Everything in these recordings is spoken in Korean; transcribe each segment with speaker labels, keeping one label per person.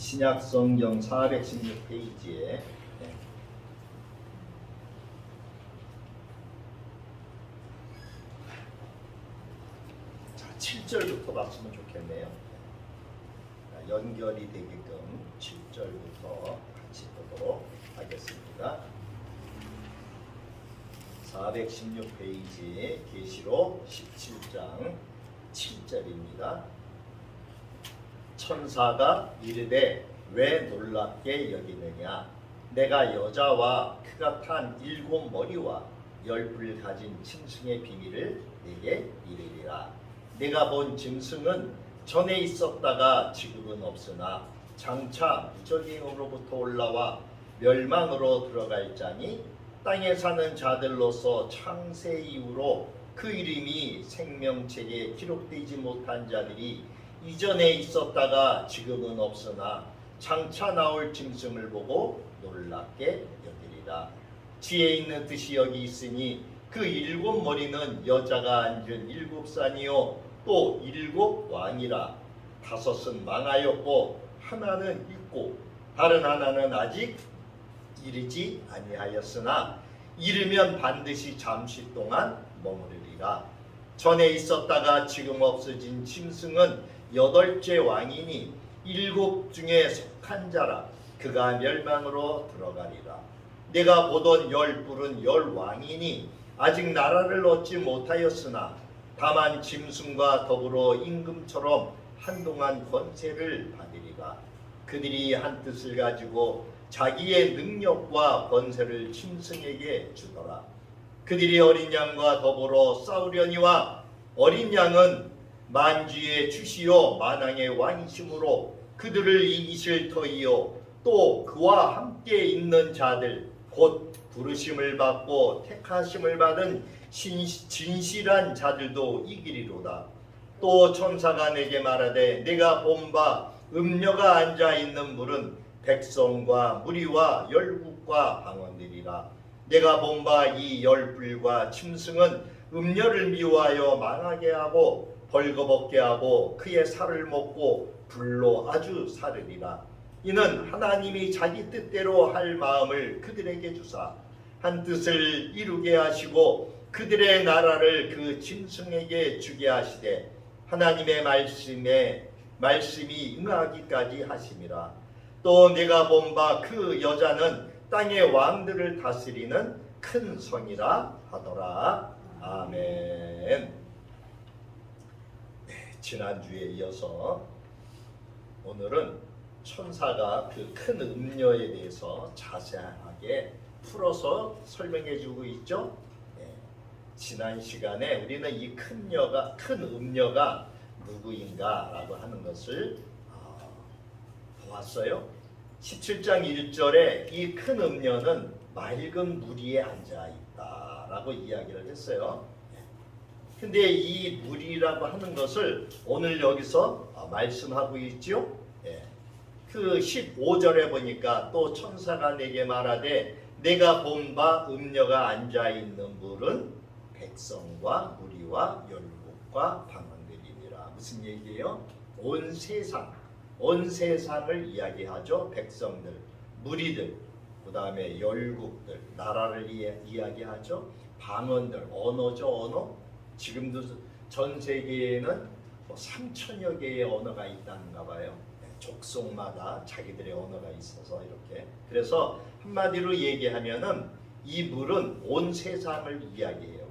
Speaker 1: 신약성경 416페이지에 자, 7절부터 봤으면 좋겠네요. 연결이 되게끔 7절부터 같이 보도록 하겠습니다. 416페이지 계시록 17장 7절입니다. 천사가 이르되 왜 놀랍게 여기느냐? 내가 여자와 그가 탄 7 머리와 10뿔 가진 짐승의 비밀을 네게 이르리라. 내가 본 짐승은 전에 있었다가 지금은 없으나 장차 무적행으로부터 올라와 멸망으로 들어갈 자니 땅에 사는 자들로서 창세 이후로 그 이름이 생명책에 기록되지 못한 자들이 이전에 있었다가 지금은 없으나 장차 나올 짐승을 보고 놀랍게 여기리라. 지혜 있는 뜻이 여기 있으니 그 7 머리는 여자가 앉은 7산이요 또 7 왕이라. 5은 망하였고 하나는 있고 다른 하나는 아직 이르지 아니하였으나 이르면 반드시 잠시 동안 머무르리라. 전에 있었다가 지금 없어진 짐승은 8째 왕이니 7 중에 속한 자라. 그가 멸망으로 들어가리라. 내가 보던 10뿔은 10왕이니 아직 나라를 얻지 못하였으나 다만 짐승과 더불어 임금처럼 한동안 권세를 받으리라. 그들이 한 뜻을 가지고 자기의 능력과 권세를 짐승에게 주더라. 그들이 어린 양과 더불어 싸우려니와 어린 양은 만주의 주시요 만왕의 왕이시므로 그들을 이기실 터이요 또 그와 함께 있는 자들 곧 부르심을 받고 택하심을 받은 진실한 자들도 이기리로다. 또 천사가 내게 말하되 내가 본 바 음녀가 앉아 있는 물은 백성과 무리와 열국과 방언들이라. 내가 본 바 이 10뿔과 짐승은 음녀를 미워하여 망하게 하고 벌거벗게 하고 그의 살을 먹고 불로 아주 사르리라. 이는 하나님이 자기 뜻대로 할 마음을 그들에게 주사 한 뜻을 이루게 하시고 그들의 나라를 그 짐승에게 주게 하시되 하나님의 말씀이 응하기까지 하심이라. 또 내가 본 바 그 여자는 땅의 왕들을 다스리는 큰 성이라 하더라. 아멘. 지난주에 이어서 오늘은 천사가 그 큰 음녀에 대해서 자세하게 풀어서 설명해 주고 있죠. 지난 시간에 우리는 이 큰 음녀가 누구인가라고 하는 것을 보았어요. 17장 1절에 이 큰 음녀는 맑은 물 위에 앉아 있다라고 이야기를 했어요. 근데 이 물이라고 하는 것을 오늘 여기서 말씀하고 있죠. 그 15절에 보니까 또 천사가 내게 말하되 내가 본 바 음녀가 앉아 있는 물은 백성과 무리와 열국과 방언들이니라. 무슨 얘기예요? 온 세상을 이야기하죠. 백성들, 무리들, 그 다음에 열국들, 나라를 이야기하죠. 방언들, 언어죠. 언어. 지금도 전 세계에는 3천여 개의 언어가 있다는가 봐요. 족속마다 자기들의 언어가 있어서 이렇게. 그래서 한마디로 얘기하면은 이 물은 온 세상을 이야기해요.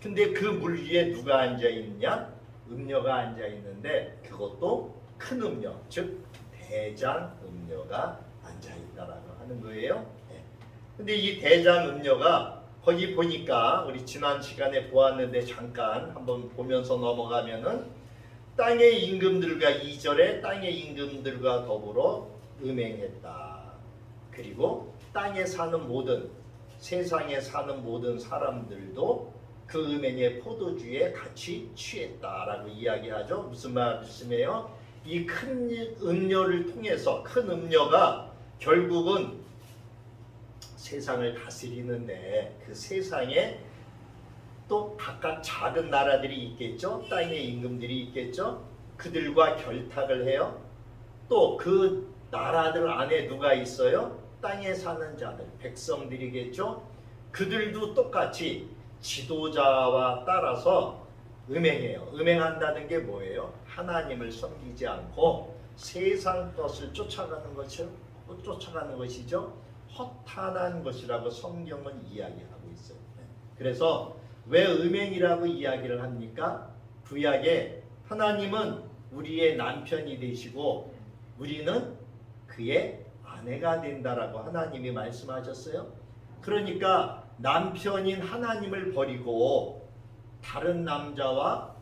Speaker 1: 근데 그 물 위에 누가 앉아 있냐? 음녀가 앉아 있는데 그것도 큰 음녀, 즉 대장 음녀가 앉아 있다라고 하는 거예요. 근데 이 대장 음녀가 거기 보니까 우리 지난 시간에 보았는데 잠깐 한번 보면서 넘어가면은 땅의 임금들과 2절에 땅의 임금들과 더불어 음행했다. 그리고 땅에 사는 세상에 사는 모든 사람들도 그 음행의 포도주에 같이 취했다라고 이야기하죠. 무슨 말씀이에요? 이 큰 음녀를 통해서 큰 음녀가 결국은 세상을 다스리는데 그 세상에 또 각각 작은 나라들이 있겠죠. 땅의 임금들이 있겠죠. 그들과 결탁을 해요. 또 그 나라들 안에 누가 있어요? 땅에 사는 자들, 백성들이겠죠? 그들도 똑같이 지도자와 따라서 음행해요. 음행한다는 게 뭐예요? 하나님을 섬기지 않고 세상 것을 쫓아가는 것이죠. 허탄한 것이라고 성경은 이야기하고 있어요. 그래서 왜 음행이라고 이야기를 합니까? 구약에 하나님은 우리의 남편이 되시고 우리는 그의 아내가 된다라고 하나님이 말씀하셨어요. 그러니까 남편인 하나님을 버리고 다른 남자와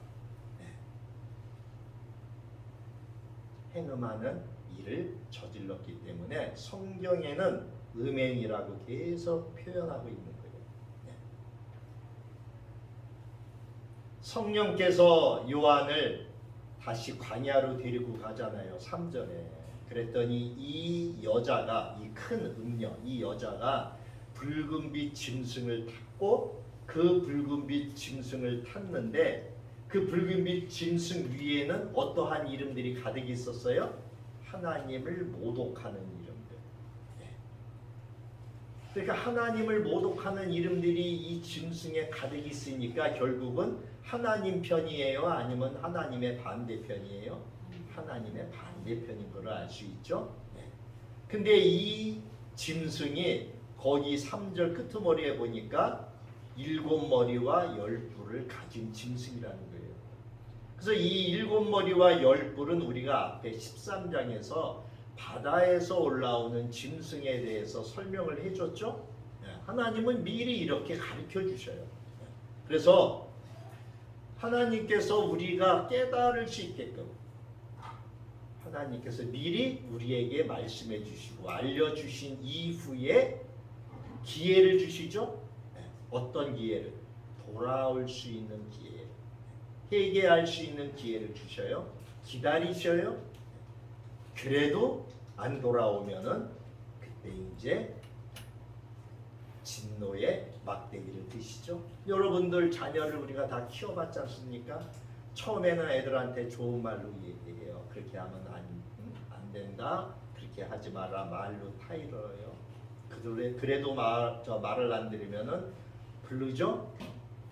Speaker 1: 행음하는 일을 저질렀기 때문에 성경에는 음행이라고 계속 표현하고 있는 거예요. 성령께서 요한을 다시 광야로 데리고 가잖아요. 3절에. 그랬더니 이 여자가, 이 큰 음녀, 이 여자가 붉은빛 짐승을 탔고 그 붉은빛 짐승을 탔는데 그 붉은빛 짐승 위에는 어떠한 이름들이 가득 있었어요? 하나님을 모독하는 이름들. 그러니까 하나님을 모독하는 이름들이 이 짐승에 가득 있으니까 결국은 하나님 편이에요? 아니면 하나님의 반대편이에요? 하나님의 반대편인 걸 알 수 있죠. 근데 이 짐승이 거기 3절 끄트머리에 보니까 7머리와 10뿔을 가진 짐승이라는 거예요. 그래서 이 7머리와 10뿔은 우리가 앞에 13장에서 바다에서 올라오는 짐승에 대해서 설명을 해줬죠. 하나님은 미리 이렇게 가르쳐 주셔요. 그래서 하나님께서 우리가 깨달을 수 있게끔 하나님께서 미리 우리에게 말씀해 주시고 알려주신 이후에 기회를 주시죠. 어떤 기회를? 돌아올 수 있는 기회, 회개할 수 있는 기회를 주셔요. 기다리셔요. 그래도 안 돌아오면은 그때 이제 진노의 막대기를 드시죠. 여러분들 자녀를 우리가 다 키워봤지 않습니까? 처음에는 애들한테 좋은 말로 얘기해요. 그렇게 하면 안 된다. 그렇게 하지 마라. 말로 타이러요. 그래도 말을 안 들으면은 부르죠.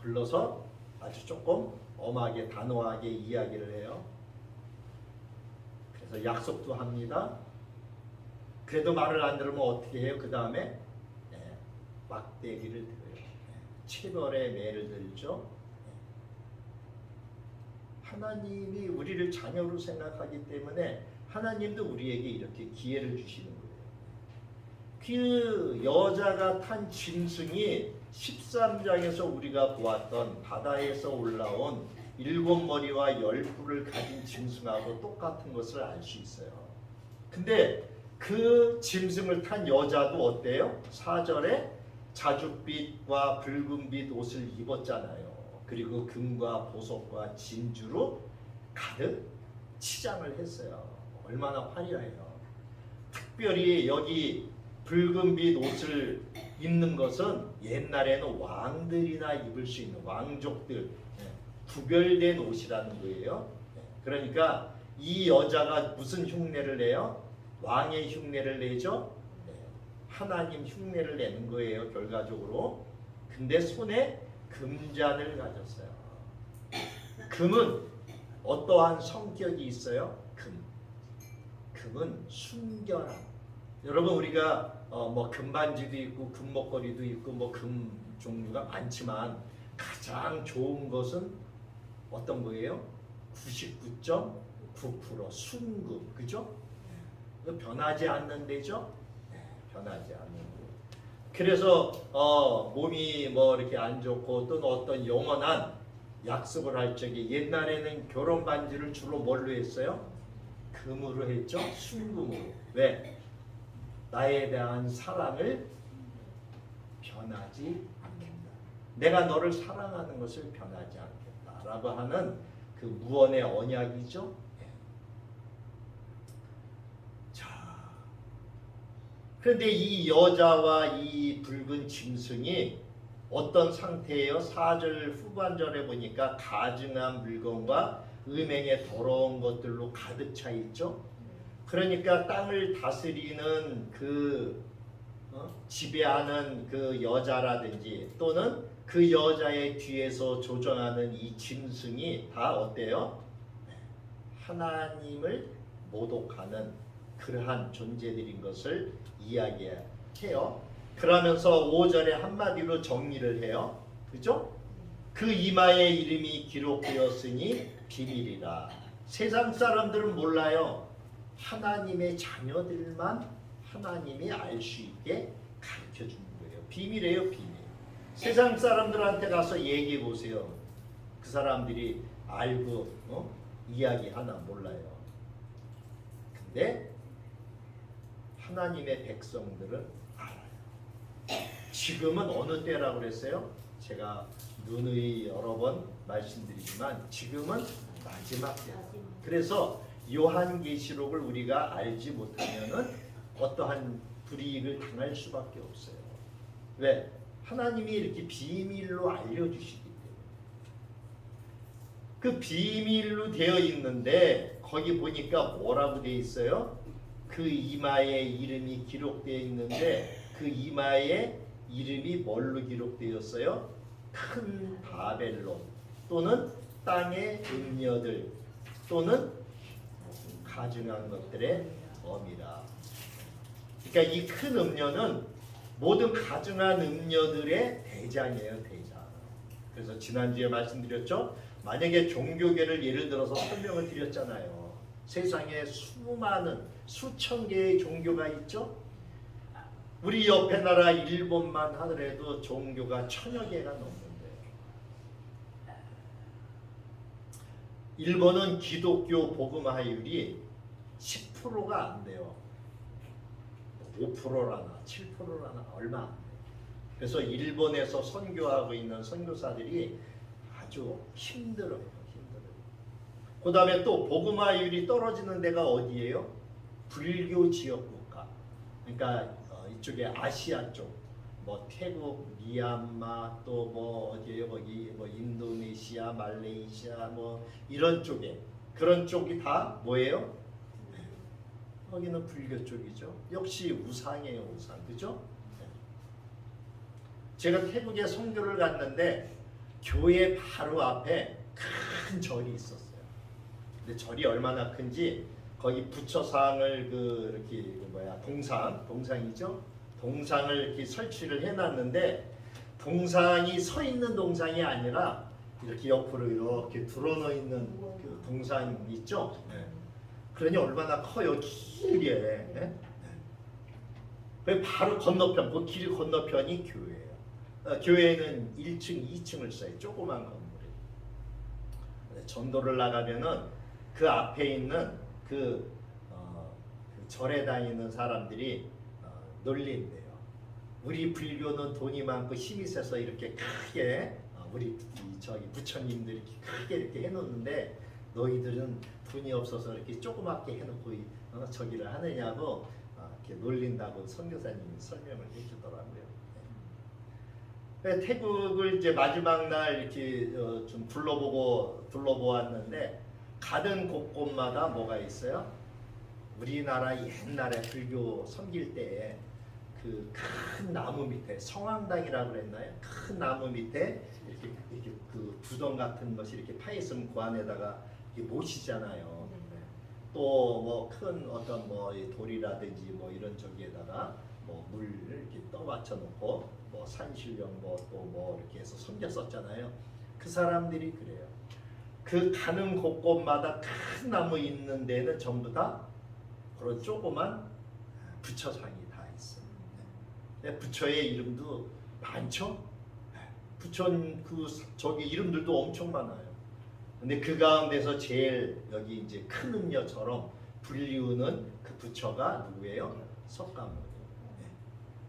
Speaker 1: 불러서 아주 조금 엄하게 단호하게 이야기를 해요. 그래서 약속도 합니다. 그래도 말을 안 들으면 어떻게 해요? 그 다음에 막대기를 들어요. 체벌의 매를 들죠. 하나님이 우리를 자녀로 생각하기 때문에 하나님도 우리에게 이렇게 기회를 주시는 거예요. 그 여자가 탄 짐승이 13장에서 우리가 보았던 바다에서 올라온 7머리와 10뿔을 가진 짐승하고 똑같은 것을 알 수 있어요. 근데 그 짐승을 탄 여자도 어때요? 4절에 자줏빛과 붉은빛 옷을 입었잖아요. 그리고 금과 보석과 진주로 가득 치장을 했어요. 얼마나 화려해요. 특별히 여기 붉은빛 옷을 입는 것은 옛날에는 왕들이나 입을 수 있는 왕족들 구별된 옷이라는 거예요. 그러니까 이 여자가 무슨 흉내를 내요? 왕의 흉내를 내죠. 하나님 흉내를 내는 거예요. 결과적으로. 근데 손에 금잔을 가졌어요. 금은 어떠한 성격이 있어요? 금은 순결함. 여러분 우리가 뭐 금반지도 있고 금목걸이도 있고 뭐 금 종류가 많지만 가장 좋은 것은 어떤 거예요? 99.9% 순금, 그죠? 변하지 않는 데죠? 변하지 않는 데. 그래서 몸이 뭐 이렇게 안 좋고 또는 어떤 영원한 약속을 할 적에 옛날에는 결혼 반지를 주로 뭘로 했어요? 금으로 했죠? 순금으로. 왜? 나에 대한 사랑을 변하지 않겠다. 내가 너를 사랑하는 것을 변하지 않겠다. 라고 하는 그 무언의 언약이죠. 자, 그런데 이 여자와 이 붉은 짐승이 어떤 상태예요? 4절 후반절에 보니까 가증한 물건과 음행의 더러운 것들로 가득 차 있죠. 그러니까 땅을 다스리는 지배하는 그 여자라든지 또는 그 여자의 뒤에서 조정하는 이 짐승이 다 어때요? 하나님을 모독하는 그러한 존재들인 것을 이야기해요. 그러면서 5절에 한마디로 정리를 해요. 그죠? 그 이마에 이름이 기록되었으니 비밀이라. 세상 사람들은 몰라요. 하나님의 자녀들만 하나님이 알 수 있게 가르쳐 주는 거예요. 비밀이에요, 비밀. 세상 사람들한테 가서 얘기해 보세요. 그 사람들이 알고 이야기 하나 몰라요. 근데 하나님의 백성들은 알아요. 지금은 어느 때라고 그랬어요? 제가 누누이 여러 번 말씀드리지만 지금은 마지막 때. 그래서 요한계시록을 우리가 알지 못하면은 어떠한 불이익을 당할 수밖에 없어요. 왜? 하나님이 이렇게 비밀로 알려주시기 때문에. 그 비밀로 되어 있는데 거기 보니까 뭐라고 되어 있어요? 그 이마에 이름이 기록되어 있는데 그 이마에 이름이 뭘로 기록되었어요? 큰 바벨론 또는 땅의 음녀들 또는 가증한 것들의 어미라. 그러니까 이 큰 음녀는 모든 가증한 음녀들의 대장이에요, 대장. 그래서 지난주에 말씀드렸죠. 만약에 종교계를 예를 들어서 설명을 드렸잖아요. 세상에 수많은 수천 개의 종교가 있죠. 우리 옆에 나라 일본만 하더라도 종교가 1000여 개가 넘는데 일본은 기독교 복음화율이 10%가 안 돼요. 5%라나 7%라나 얼마 안 돼요. 그래서 일본에서 선교하고 있는 선교사들이 아주 힘들어요. 그 다음에 또 복음화율이 떨어지는 데가 어디예요? 불교 지역 국가. 그러니까 이쪽에 아시아 쪽, 뭐 태국, 미얀마, 또 뭐 어디예요? 거기 뭐 인도네시아, 말레이시아 뭐 이런 쪽에 그런 쪽이 다 뭐예요? 거기는 불교 쪽이죠. 역시 우상이에요, 우상. 그죠? 제가 태국에 선교를 갔는데 교회 바로 앞에 큰 절이 있었어요. 근데 절이 얼마나 큰지 거기 부처상을 이렇게 동상이죠. 동상을 이렇게 설치를 해놨는데 동상이 서 있는 동상이 아니라 이렇게 옆으로 이렇게 드러져 있는 그 동상 있죠. 그러니 얼마나 커요, 길게. 바로 건너편, 그 길 건너편이 교회예요. 교회는 1층, 2층을 써요. 조그만 건물에. 전도를 나가면은 그 앞에 있는 그 절에 다니는 사람들이 놀린대요. 우리 불교는 돈이 많고 힘이 세서 이렇게 크게 우리 저기 부처님들이 크게 이렇게 해놓는데 너희들은 돈이 없어서 이렇게 조그맣게 해놓고 저기를 하느냐고 이렇게 놀린다고 선교사님이 설명을 해주더라고요. 태국을 이제 마지막 날 이렇게 좀 둘러보았는데 가던 곳곳마다 뭐가 있어요? 우리나라 옛날에 불교 섬길 때 그 큰 나무 밑에 성황당이라고 그랬나요? 큰 나무 밑에 이렇게 그 두덩 같은 것이 이렇게 파 있으면 그 안에다가 모시잖아요. 또 뭐 큰 어떤 뭐 돌이라든지 뭐 이런 저기에다가 뭐 물 이렇게 떠받쳐 놓고 뭐 산신령 뭐 또 뭐 이렇게 해서 섬겼었잖아요. 그 사람들이 그래요. 그 가는 곳곳마다 큰 나무 있는 데는 전부 다 그런 조그만 부처상이 다 있어요. 부처의 이름도 많죠. 부처 저기 이름들도 엄청 많아요. 근데 그 가운데서 제일 여기 이제 큰 음녀처럼 불리우는 그 부처가 누구예요? 석가모니.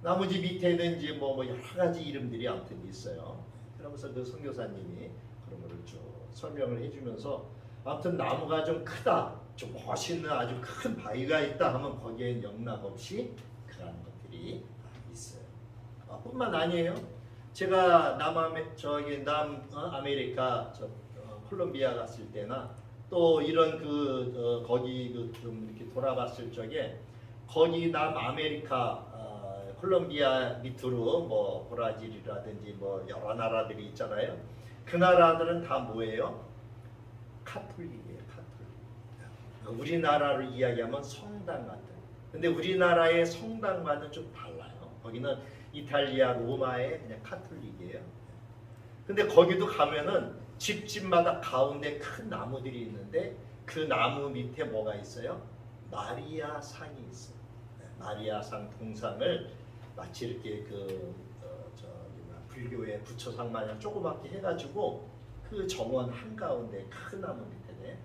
Speaker 1: 나머지 밑에는 이제 뭐 여러 가지 이름들이 아무튼 있어요. 그러면서 그 선교사님이 그런 거를 쭉 설명을 해주면서 아무튼 나무가 좀 크다, 좀 멋있는 아주 큰 바위가 있다 하면 거기엔 영락없이 그런 것들이 있어요. 뿐만 아니에요. 제가 남아메리카 콜롬비아 갔을 때나 또 또 이런 거기 좀 이렇게 돌아봤을 적에 거기 남아메리카 콜롬비아 밑으로 뭐 브라질이라든지 뭐 여러 나라들이 있잖아요. 그 나라들은 다 뭐예요? 카톨릭이에요. 카톨릭. 우리나라로 이야기하면 성당 같은. 근데 우리나라의 성당과는 좀 달라요. 거기는 이탈리아 로마의 그냥 카톨릭이에요. 근데 거기도 가면은 집집마다 가운데 큰 나무들이 있는데 그 나무 밑에 뭐가 있어요? 마리아 상이 있어요. 마리아 상 동상을 마치 이렇게 불교의 부처상 마냥 조그맣게 해가지고 그 정원 한 가운데 큰 나무 밑에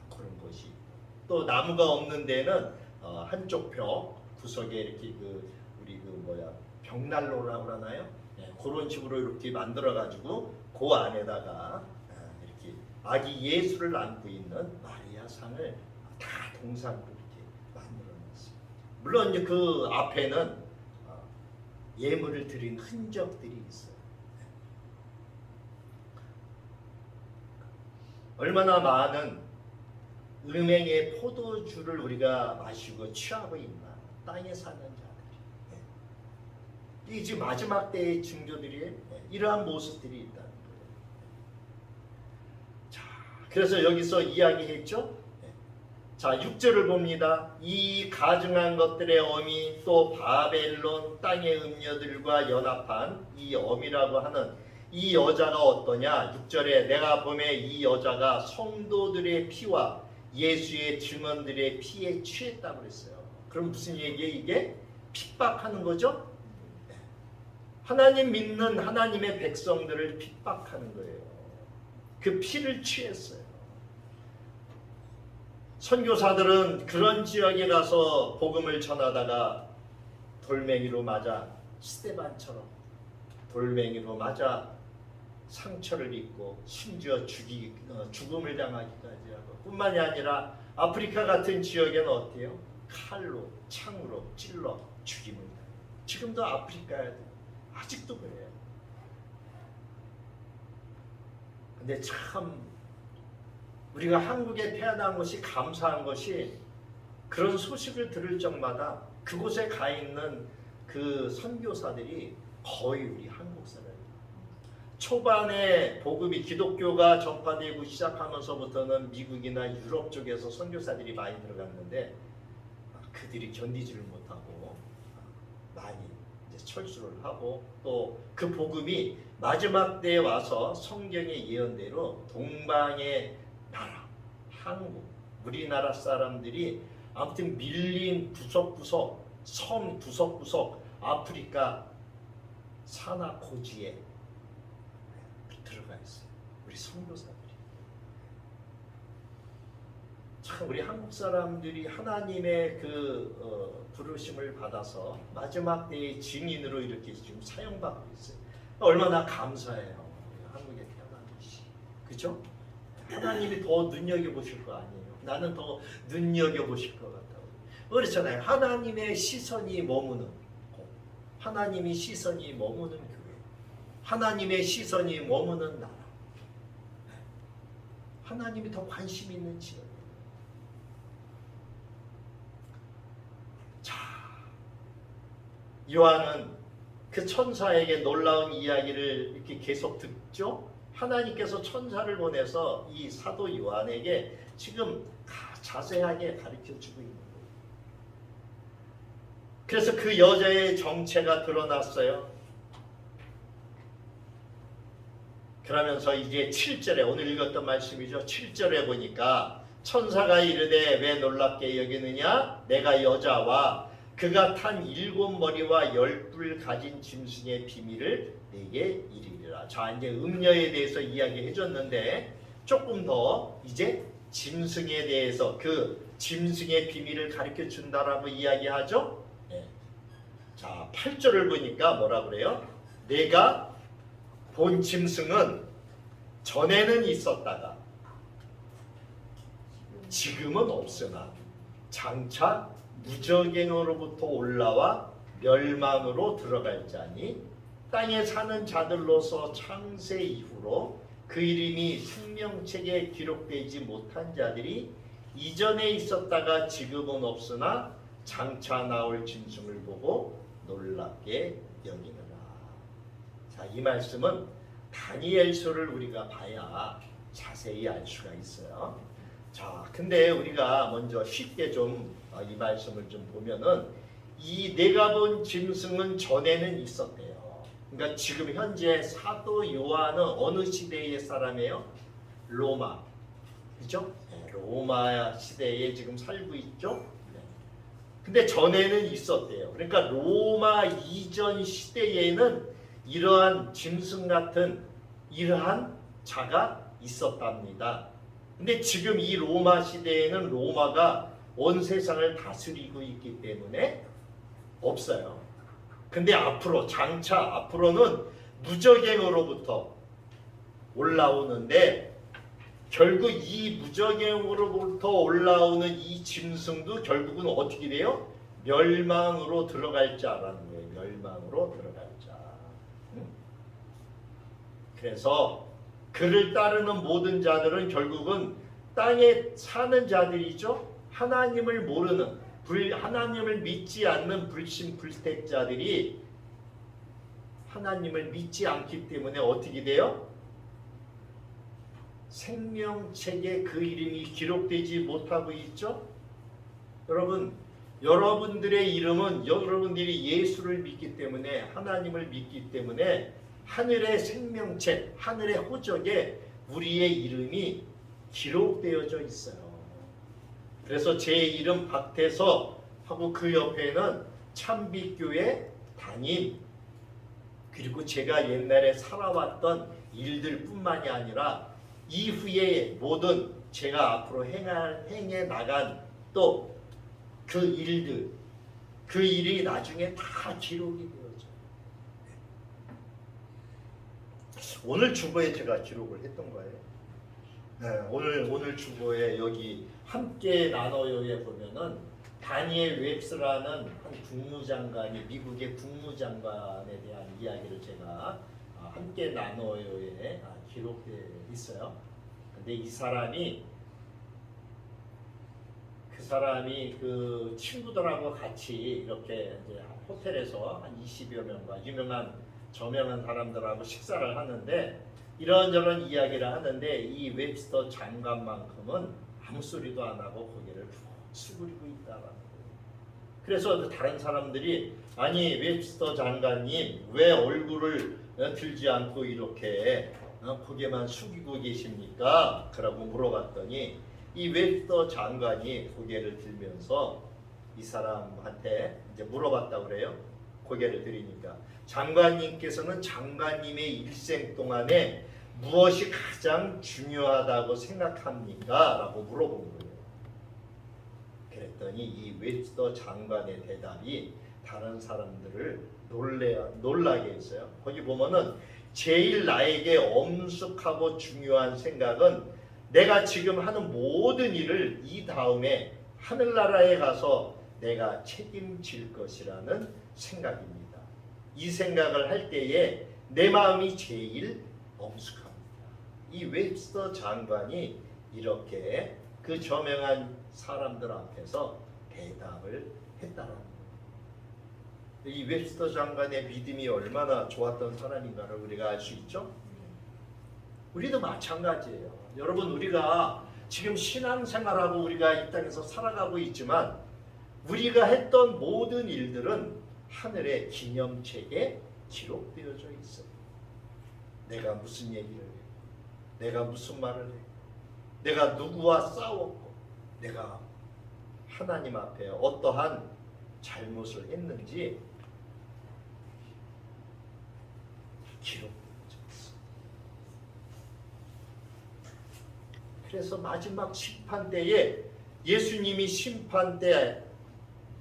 Speaker 1: 그런 곳이 또 나무가 없는 데는 한쪽 벽 구석에 이렇게 우리 벽난로라고 그러나요? 그런 식으로 이렇게 만들어가지고 그 안에다가 이렇게 아기 예수를 안고 있는 마리아 상을 다 동상으로 이렇게 만들어놨어요. 물론 이제 그 앞에는 예물을 드린 흔적들이 있어요. 얼마나 많은 음행의 포도주를 우리가 마시고 취하고 있나. 땅에 사는 자들이. 이 지금 마지막 때의 징조들이 이러한 모습들이 있다는 거예요. 자, 그래서 여기서 이야기했죠. 자, 6절을 봅니다. 이 가증한 것들의 어미 또 바벨론 땅의 음녀들과 연합한 이 어미라고 하는 이 여자가 어떠냐? 6절에 내가 보매 이 여자가 성도들의 피와 예수의 증언들의 피에 취했다고 그랬어요. 그럼 무슨 얘기예요? 이게 핍박하는 거죠? 하나님 믿는 하나님의 백성들을 핍박하는 거예요. 그 피를 취했어요. 선교사들은 그런 지역에 가서 복음을 전하다가 돌멩이로 맞아 스데반처럼 돌멩이로 맞아 상처를 입고 심지어 죽음을 당하기까지 하고 뿐만이 아니라 아프리카 같은 지역에는 어때요? 칼로 창으로 찔러 죽임을 당해요. 지금도 아프리카에 아직도 그래요. 근데 참 우리가 한국에 태어난 것이 감사한 것이 그런 소식을 들을 적마다 그곳에 가 있는 그 선교사들이 거의 우리 한국 사람이에요. 초반에 복음이 기독교가 전파되고 시작하면서부터는 미국이나 유럽 쪽에서 선교사들이 많이 들어갔는데 그들이 견디지를 못하고 많이 이제 철수를 하고 또 그 복음이 마지막 때에 와서 성경의 예언대로 동방의 나라, 한국, 우리나라 사람들이 아무튼 밀린 구석구석, 섬 구석구석, 아프리카 산하고지에 들어가 있어요. 우리 선교사들이. 참 우리 한국 사람들이 하나님의 부르심을 받아서 마지막 때의 증인으로 이렇게 지금 사용받고 있어요. 얼마나 감사해요. 한국에 태어난 것이. 그죠? 하나님이 더 눈여겨보실 거 아니에요. 나는 더 눈여겨보실 것 같다고. 그렇잖아요. 하나님의 시선이 머무는 곳. 하나님의 시선이 머무는 교회. 하나님의 시선이 머무는 나라. 하나님이 더 관심 있는 지역. 자, 요한은 그 천사에게 놀라운 이야기를 이렇게 계속 듣죠. 하나님께서 천사를 보내서 이 사도 요한에게 지금 자세하게 가르쳐주고 있는 거예요. 그래서 그 여자의 정체가 드러났어요. 그러면서 이제 7절에 오늘 읽었던 말씀이죠. 7절에 보니까 천사가 이르되 왜 놀랍게 여기느냐? 내가 여자와 그가 탄 7머리와 10뿔 가진 짐승의 비밀을 내게 이르리라. 자, 이제 음녀에 대해서 이야기해 줬는데 조금 더 이제 짐승에 대해서 그 짐승의 비밀을 가르쳐 준다라고 이야기하죠. 네. 자, 8절을 보니까 뭐라 그래요? 내가 본 짐승은 전에는 있었다가 지금은 없으나 장차 무적행으로부터 올라와 멸망으로 들어갈 자니 땅에 사는 자들로서 창세 이후로 그 이름이 생명책에 기록되지 못한 자들이 이전에 있었다가 지금은 없으나 장차 나올 짐승을 보고 놀랍게 여기느라. 자, 이 말씀은 다니엘서를 우리가 봐야 자세히 알 수가 있어요. 자, 근데 우리가 먼저 쉽게 좀 이 말씀을 좀 보면은 이 내가 본 짐승은 전에는 있었대요. 그러니까 지금 현재 사도 요한은 어느 시대의 사람이에요? 로마, 그죠? 네, 로마 시대에 지금 살고 있죠. 네. 근데 전에는 있었대요. 그러니까 로마 이전 시대에는 이러한 짐승 같은 이러한 자가 있었답니다. 근데 지금 이 로마 시대에는 로마가 온 세상을 다스리고 있기 때문에 없어요. 근데 장차 앞으로는 무적행으로부터 올라오는데 결국 이 무적행으로부터 올라오는 이 짐승도 결국은 어떻게 돼요? 멸망으로 들어갈 자라는 거예요. 멸망으로 들어갈 자. 그래서 그를 따르는 모든 자들은 결국은 땅에 사는 자들이죠. 하나님을 모르는 하나님을 믿지 않는 불신불택자들이 하나님을 믿지 않기 때문에 어떻게 돼요? 생명책에 그 이름이 기록되지 못하고 있죠. 여러분, 여러분들의 이름은 여러분들이 예수를 믿기 때문에 하나님을 믿기 때문에 하늘의 생명책, 하늘의 호적에 우리의 이름이 기록되어져 있어요. 그래서 제 이름 박태서 하고 그 옆에는 참빛교회 담임, 그리고 제가 옛날에 살아왔던 일들 뿐만이 아니라 이후에 모든 제가 앞으로 행해 나간 또 그 일들, 그 일이 나중에 다 기록이 되어져요. 오늘 주보에 제가 기록을 했던 거예요. 네, 오늘 주보에 여기 함께 나눠요에 보면은 다니엘 웹스라는 한 국무장관이 미국의 국무장관에 대한 이야기를 제가 함께 나눠요에 기록되어 있어요. 근데 이 사람이 그 친구들하고 같이 이렇게 이제 호텔에서 한 20여 명과 저명한 사람들하고 식사를 하는데 이런저런 이야기를 하는데 이 웹스터 장관만큼은 아무 소리도 안 하고 고개를 푹 수그리고 있다라는 거예요. 그래서 다른 사람들이 아니 웹스터 장관님 왜 얼굴을 들지 않고 이렇게 고개만 숙이고 계십니까? 그라고 물어봤더니 이 웹스터 장관이 고개를 들면서 이 사람한테 이제 물어봤다고 그래요. 고개를 들이니까 장관님께서는 장관님의 일생 동안에 무엇이 가장 중요하다고 생각합니까? 라고 물어본 거예요. 그랬더니 이 웹스터 장관의 대답이 다른 사람들을 놀라게 했어요. 거기 보면은 제일 나에게 엄숙하고 중요한 생각은 내가 지금 하는 모든 일을 이 다음에 하늘나라에 가서 내가 책임질 것이라는 생각입니다. 이 생각을 할 때에 내 마음이 제일 엄숙합니다. 이 웹스터 장관이 이렇게 그 저명한 사람들 앞에서 대답을 했다는 거예요. 이 웹스터 장관의 믿음이 얼마나 좋았던 사람인가를 우리가 알 수 있죠? 우리도 마찬가지예요. 여러분, 우리가 지금 신앙생활하고 우리가 이 땅에서 살아가고 있지만 우리가 했던 모든 일들은 하늘의 기념책에 기록되어져 있어요. 내가 무슨 얘기를 해, 내가 무슨 말을 해, 내가 누구와 싸웠고, 내가 하나님 앞에 어떠한 잘못을 했는지 기록되어져 있어요. 그래서 마지막 심판 때에 예수님이 심판 때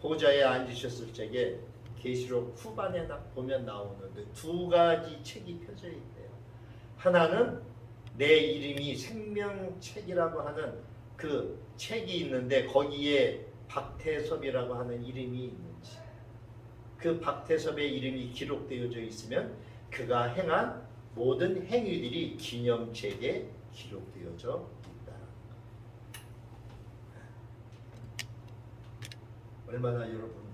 Speaker 1: 보좌에 앉으셨을 적에 계시록 후반에 보면 나오는데 두 가지 책이 펴져 있대요. 하나는 내 이름이 생명책이라고 하는 그 책이 있는데 거기에 박태섭이라고 하는 이름이 있는지, 그 박태섭의 이름이 기록되어져 있으면 그가 행한 모든 행위들이 기념책에 기록되어져 있다. 얼마나 여러분